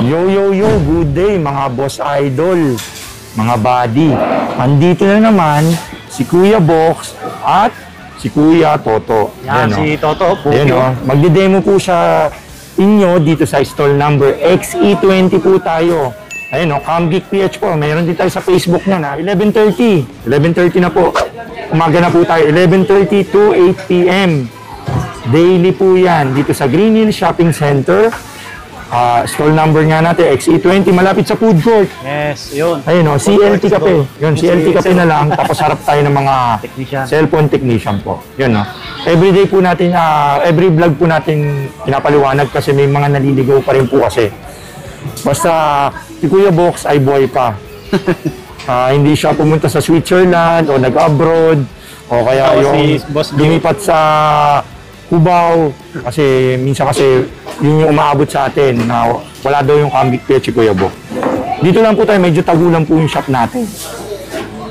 Yo, yo, yo, good day mga boss idol, mga buddy. Andito na naman si Kuya Box at si Kuya Toto. Yan, si Toto po. Magde-demo po siya inyo dito sa stall number XE20 po tayo. Ayun o, Camgeek PH po. Mayroon din tayo sa Facebook niya na 11:30. 11:30 na po. Umaga na po tayo. 11:30 to 8 p.m. Daily po yan dito sa Green Hills Shopping Center. Stall number nga natin, XE20, malapit sa food court. Yes, yun. Ayun o, CLT Cafe. Yun, CLT Cafe na lang. Tapos harap tayo ng mga cellphone technician po. Yun o. Everyday po natin, every vlog po natin pinapaliwanag kasi may mga naliligaw pa rin po kasi. Basta si Kuya Box ay buhay pa. Hindi siya pumunta sa Switzerland o nag-abroad o kaya yung lumipat sa Cubao kasi minsan kasi yun yung umaabot sa atin na wala daw yung Camgeek PH si Kuya Box. Dito lang po tayo, medyo tagulan po yung shop natin.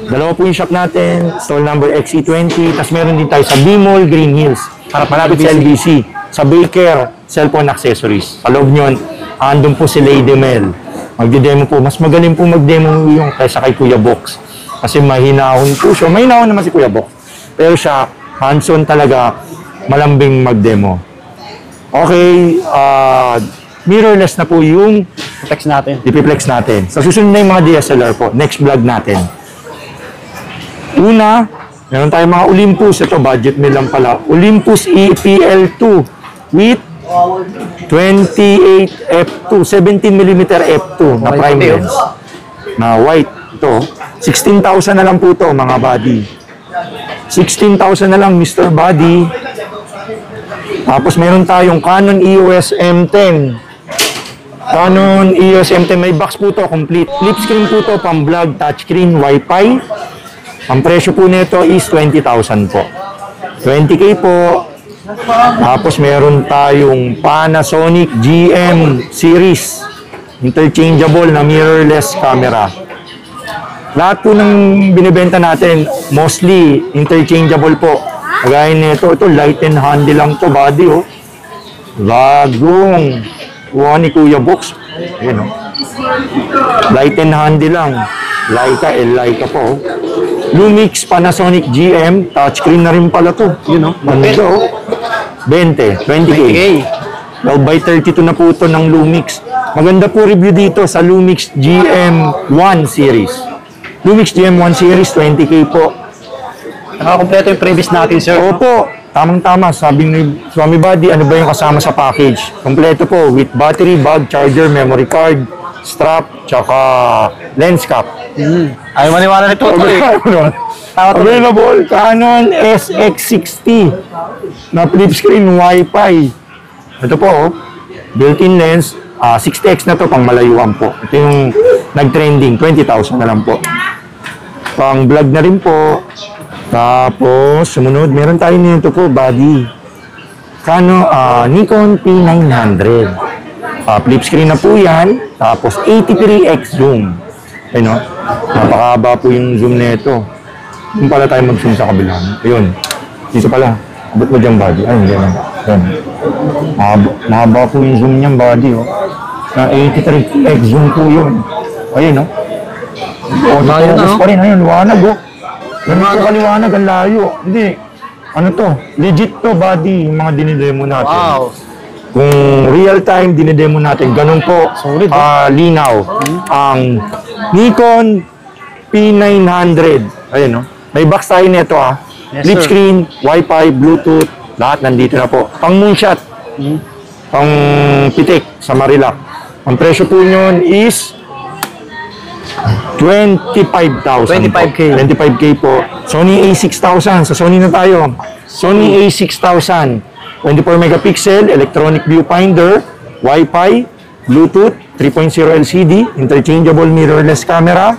Dalawa po yung shop natin, stall number XE20, tapos meron din tayo sa B-Mall, Green Hills. Malapit sa LBC, sa Baker, cellphone accessories. Sa loob nyon, andun po si Lady Mel. Magde-demo po. Mas magaling po mag-demo yung kaysa kay Kuya Box. Kasi mahinahon po siya. Mahinahon naman si Kuya Box. Pero siya, hands-on talaga, malambing mag-demo. Okay, mirrorless na po yung flex natin. Ipiplex natin. Sa susunod na yung mga DSLR po, next vlog natin. Una, meron tayong mga Olympus. Ito, budget meal lang pala. Olympus EPL2 with 28 f2, 17mm f2 na prime lens. Na white. Ito, 16,000 na lang po ito, mga buddy. 16,000 na lang, Mr. Buddy. Tapos meron tayong Canon EOS M10. Canon EOS M10, may box po to, complete. Flip screen po to, pang vlog, touchscreen, Wi-Fi. Ang presyo po nito is 20,000 po. 20K po. Tapos meron tayong Panasonic GM series. Interchangeable na mirrorless camera. Lahat po ng binibenta natin, mostly interchangeable po. Kagaya nito, ito light and handy lang to, buddy, oh. Bagong ni Kuya Box. Ayan, oh. Light and handy lang. Leica po, oh. Lumix Panasonic GM, touchscreen na rin pala to. Yun, oh. Ganda, oh. 20, 20K. 12x32 na po ito ng Lumix. Maganda po review dito sa Lumix GM1 series. Lumix GM1 series, 20K po. Nakakompleto yung previous natin, sir. Opo, tamang-tama. Sabi ni Swami Buddy, ano ba yung kasama sa package? Kompleto po with battery, bag, charger, memory card, strap, tsaka lens cap. Ayaw maniwala nito. Available, Canon SX60 na flip screen Wi-Fi. Ito po, built-in lens, 60x na to, pang malayuan po. Ito yung nag-trending, 20,000 na lang po. Pang vlog na rin po. Tapos, sumunod, meron tayo nito po, buddy. Nikon P900. Flip screen na po yan. Tapos, 83x zoom. Ayun, no? Napakahaba po yung zoom nito. Doon pala tayo mag-zoom sa kabila. Ayun. Dito pala. Abot mo dyan, buddy. Ayun, dyan. Ayun. Mahaba po yung zoom niyan, buddy. Oh. Na 83x zoom po yun. Ayun, no? Focus pa rin. Ayun, liwanag, oh. Ganun po kaliwanag, ang layo. Hindi. Ano to? Legit to, buddy. Yung mga dinidemo natin. Wow. Kung real time dinidemo natin, ganun po linaw. Ang Nikon P900. Ayun, no? May box tayo nito, ah. Yes, flip sir. screen, Wi-Fi, Bluetooth, lahat nandito na po. Pang moonshot. Pang pitik sa Marilac. Ang presyo po nyon is 25,000 25K. 25K po. Sony A6000. Sa Sony na tayo. Sony A6000. 24 megapixel, electronic viewfinder, Wi-Fi, Bluetooth, 3.0 LCD, interchangeable mirrorless camera.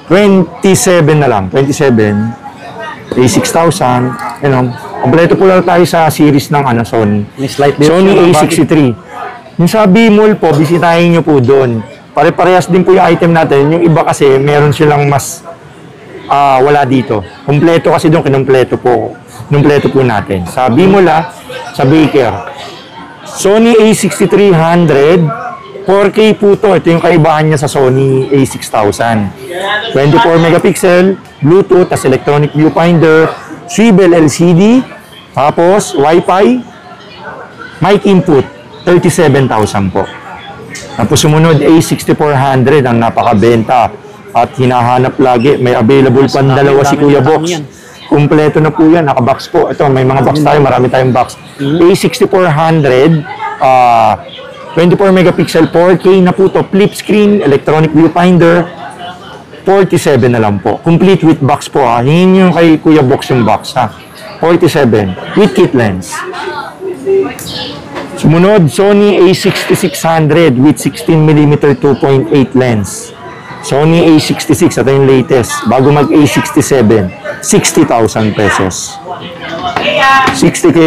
27 na lang. 27. A6000. Kompleto po lang tayo sa series ng Sony. Sony A63. Yung sa B-Mall po, bisitahin nyo po doon. Pare-parehas din po yung item natin. Yung iba kasi, meron silang mas wala dito. Kompleto kasi doon, kinumpleto po. Kinumpleto po natin. Sa B-Mall, sa Baker. Sony A6300 4K po to. Ito yung kaibahan niya sa Sony A6000. 24 megapixel, Bluetooth, tas electronic viewfinder, swivel LCD, tapos Wi-Fi, mic input, 37,000 po. Tapos sumunod A6400 ang napakabenta at hinahanap lagi. May available pang dalawa si Kuya Box. Kumpleto na po yan, naka-box po. Ito, may mga box tayo, marami tayong box. A6400, 24 megapixel, 4K na po to, flip screen, electronic viewfinder, 47 na lang po. Complete with box po ha. Hingin yung kay Kuya Box yung box ha. 47 with kit lens. Sumunod, Sony A6600 with 16mm 2.8 lens. Sony A66, ito yung latest. Bago mag A67, 60,000 pesos. 60K.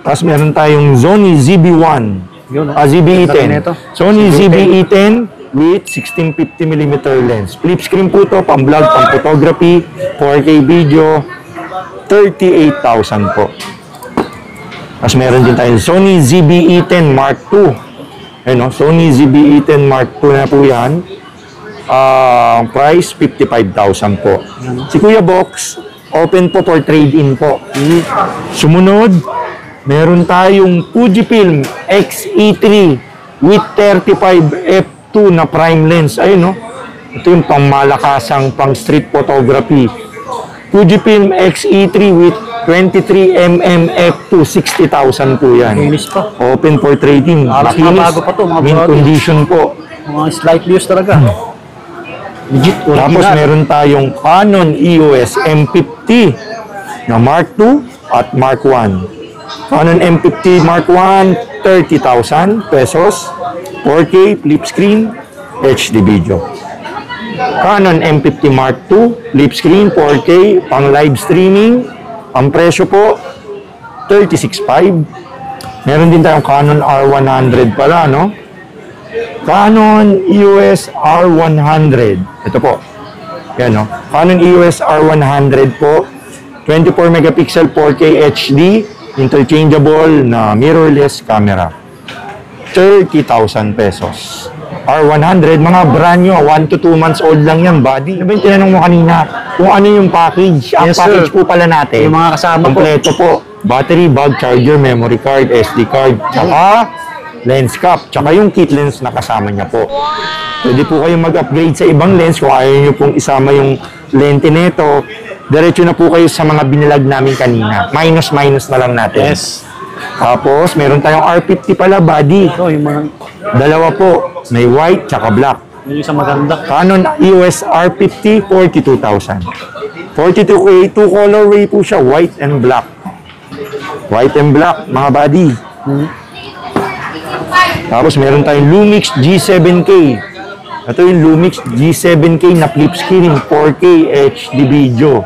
Tapos meron tayong Sony ZB-1. ZB-E10. Sony ZB-E10 with 1650mm lens. Flip screen po to, pang vlog, pang photography, 4K video, 38,000 po. Tapos meron din tayong Sony ZB-E10 Mark II. Ayun, Sony ZB-E10 Mark II na po yan. Price, 55,000 po. Si Kuya Box, open po for trade-in po. Sumunod, meron tayong Fujifilm X-E3 with 35 f2 na prime lens. Ayun, no? Ito yung pangmalakasang pang street photography. Fujifilm X-E3 with 23mm f2, 60,000 po yan. Finish pa. Open for trading. Bago pa to, mga mint brother. condition po. Mga slight views talaga. Legit. Tapos meron tayong Canon EOS M50 na Mark II at Mark I. Canon M50 Mark I, 30,000 pesos. 4K, flip screen, HD video. Canon M50 Mark II, flip screen, 4K, pang live streaming. Ang presyo po, 36,500. Meron din tayong Canon R100 pala, no? Canon EOS R100. Ito po. Yan, no? Canon EOS R100 po. 24 megapixel 4K HD. Interchangeable na mirrorless camera. 30,000 pesos. R100, mga brand nyo, 1 to 2 months old lang yan, buddy. Diba yung tinanong mo kanina, kung ano yung package? Ang Yes, package sir. po pala natin, Yung mga kasama po. kompleto po. Battery, bag, charger, memory card, SD card, tsaka lens cap, tsaka yung kit lens na kasama niya po. Pwede po kayong mag-upgrade sa ibang lens kung ayaw nyo pong isama yung lente nito. Diretso na po kayo sa mga binilag namin kanina. Minus na lang natin. Yes. Tapos, meron tayong R50 pala, buddy. Ito, yung mga... Dalawa po. May white tsaka black. Yung isang maganda. Canon EOS R50, 42,000. 42K, 2 colorway po siya, white and black. White and black, mga buddy. Tapos meron tayong Lumix G7K. Ito yung Lumix G7K na flip screen, 4K HD video.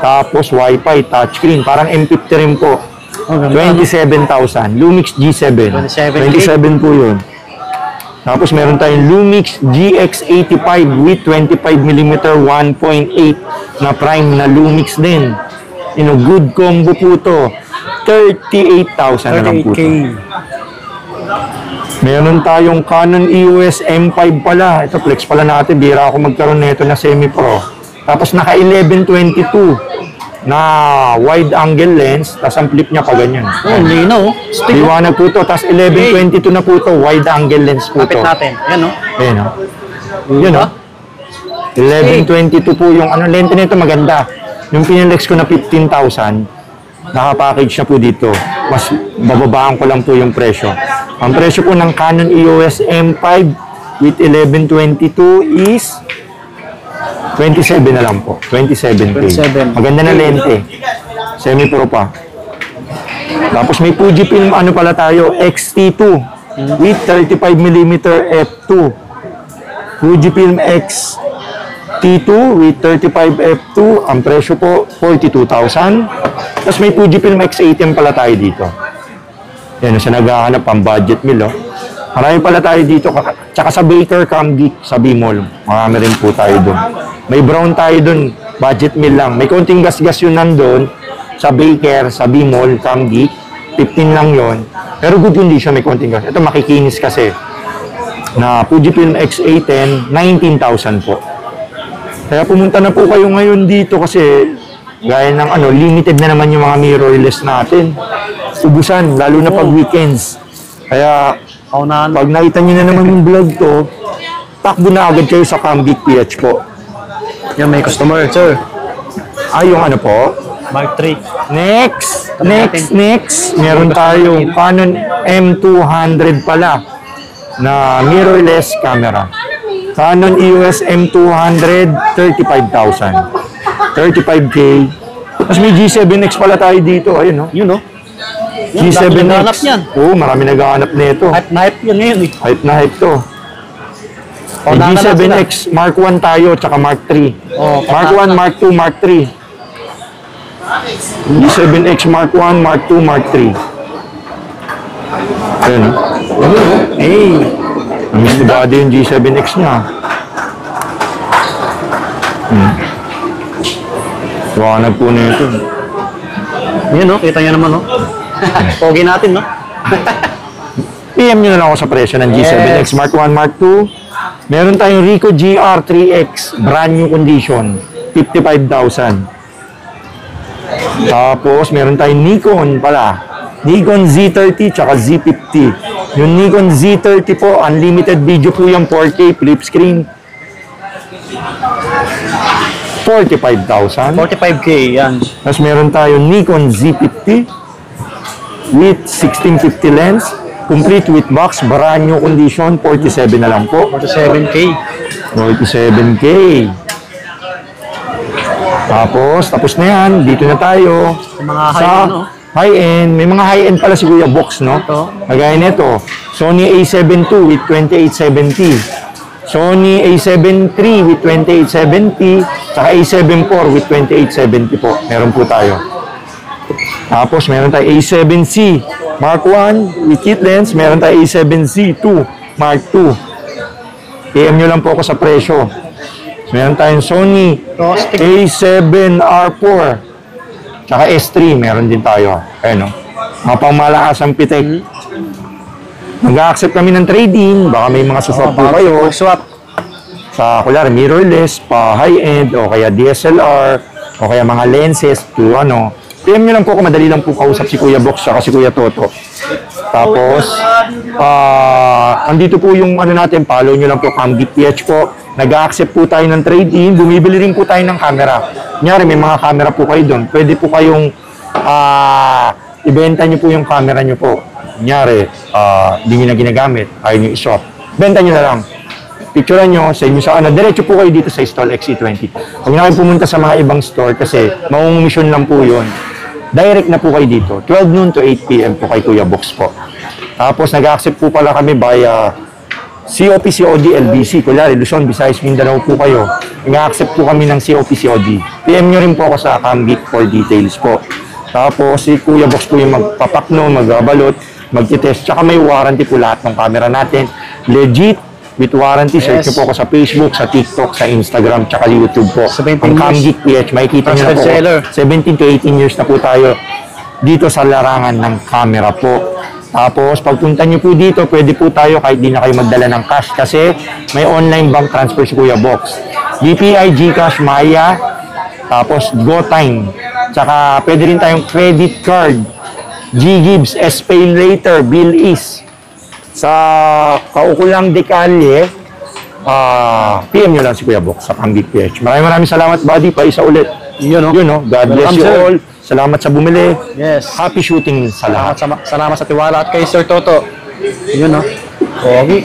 Tapos Wi-Fi, touchscreen, parang M50 rin po. 27,000. Lumix G7. 27 po yun. Tapos meron tayong Lumix GX85 with 25mm 1.8 na prime na Lumix din. You know, good combo po to. 38,000 na lang po to. 38K. Meron tayong Canon EOS M5 pala. Ito, flex pala natin. Bira ako magkaroon nito na semi-pro. Tapos naka 1122 na wide angle lens. Tapos ang flip niya pa ganyan. Oh, lino. Stick. Liwanag po to. Tapos 1122 na po to. Wide angle lens po Kapit to. natin. Yan, no? Ayan o. Yun o. 1122 po yung ano, lente nito maganda. Yung pinalex ko na 15,000, naka-package na po dito. Mas bababaan ko lang po yung presyo. Ang presyo po ng Canon EOS M5 with 1122 is 27 na lang po. 27K. 27. Maganda na lente. Semi-pro pa. Tapos may Fujifilm ano pala tayo, X-T2 with 35mm f2. Fujifilm X-T2 with 35 f2. Ang presyo po, 42,000. Tapos may Fujifilm X-A10 pala tayo dito. Yan, sa naghahanap ang budget meal, oh. Marami pala tayo dito. Tsaka sa Baker Cam Geek sa B-Mall. Marami rin po tayo doon. May brown tayo doon. Budget meal lang. May konting gas-gas yun nandun. Sa Baker, sa B-Mall, Cam Geek. 15 lang yon. Pero good condition, may konting gas. Ito makikinis kasi. na Fujifilm X-A10, 19,000 po. Kaya pumunta na po kayo ngayon dito kasi gaya ng limited na naman yung mga mirrorless natin. Ubusan, lalo na pag weekends. Kaya pag nakita nyo na naman yung vlog to, takbo na agad kayo sa Cambic PH po. Yan, may customer, sir. Yung ano po? Mark 3. Next. Meron tayong Canon M200 pala na mirrorless camera. Canon EOS M200, 35,000. 35K. Tapos may G7X pala tayo dito. Ayun, no? Yun, no? G7X. Yan. Oo, marami naghahanap nito. Hype na hype yan ngayon, eh. Hype na hype to. May G7X, Mark 1 tayo, tsaka Mark 3. Mark 1, Mark 2, Mark 3. G7X, Mark 1, Mark 2, Mark 3. Ayun. Miss ni Buddy yung G7X niya. Wanag po na ito. Yun, no? Kita nyo naman, no? Pogi natin, no? PM nyo na lang ako sa presyo ng G7X Mark 1, Mark 2. Meron tayong Ricoh GR3X, brand new condition, 55,000. Tapos, meron tayong Nikon pala. Nikon Z30 tsaka Z50. Yung Nikon Z30 po, unlimited video po yung 4K flip screen. 45,000. 45K, yan. Tapos meron tayong Nikon Z50 with 1650 lens, complete with box, brand new condition, 47 na lang po. 47K. 47K. Tapos na yan. Dito na tayo. Mga sa high-end, no? high-end. May mga high-end pala si Kuya Box, no? Ito. Kagaya nito. Sony A7 II with 2870. Sony A7 III with 2870. Saka A7 IV with 2870 po. Meron po tayo. Tapos meron tayo A7C Mark 1 with kit lens. Meron tayo A7C II Mark 2. PM nyo lang po ako sa presyo. Meron tayong Sony A7R4 tsaka S3, meron din tayo. Ayun, no? Mga pangmalakas ang pitek. Mag-accept kami ng trading, baka may mga swap po kayo. Swap. Sa, kulyari, mirrorless, pa high-end, o kaya DSLR, o kaya mga lenses, to PM nyo lang po kung madali lang po kausap si Kuya Box tsaka si Kuya Toto. Tapos, andito po yung natin, follow nyo lang po, Cambic PH po. Nag-accept po tayo ng trade-in, bumibili rin po tayo ng camera. Kunyari, may mga camera po kayo doon. Pwede po kayong ibenta nyo po yung camera nyo po. Kunyari, hindi nyo na ginagamit, ayaw nyo i-swap. Benta nyo na lang. Picturean nyo sa inyo sa diretso po kayo dito sa Stall XC20. Huwag na kayo pumunta sa mga ibang store kasi maungumisyon lang po yun. Direct na po kayo dito. 12 noon to 8 p.m. po kay Kuya Box po. Tapos nag-accept po pala kami via COP, COD, LBC. Kunyari, Luzon, Visayas, Mindanao po kayo. Nag-accept po kami ng COP, COD. PM nyo rin po ako sa Cambic for details po. Tapos si Kuya Box po yung magpapakno, magbabalot, magtitest. Tsaka may warranty po lahat ng camera natin. Legit, with warranty. Search nyo po ako sa Facebook, sa TikTok, sa Instagram, tsaka YouTube po. 17 Ang Cambic PH, makikita nyo na po. seller. 17 to 18 years na po tayo dito sa larangan ng camera po. Tapos, pagpunta nyo po dito, pwede po tayo kahit di na kayo magdala ng cash kasi may online bank transfer si Kuya Box. BPI, GCash, Maya, tapos GoTime. Tsaka pwede rin tayong credit card, GGibs, SPay Later, BillEase. Sa Kaukulang Dekalye, PM nyo lang si Kuya Box sa Cambic PH. Maraming salamat, buddy. Pa isa ulit. Yun, no? Yun, no? God bless you all. Salamat sa bumili. Yes. Happy shooting sa lahat. Salamat sa tiwala at kay Sir Toto. Yun, no? Pogi.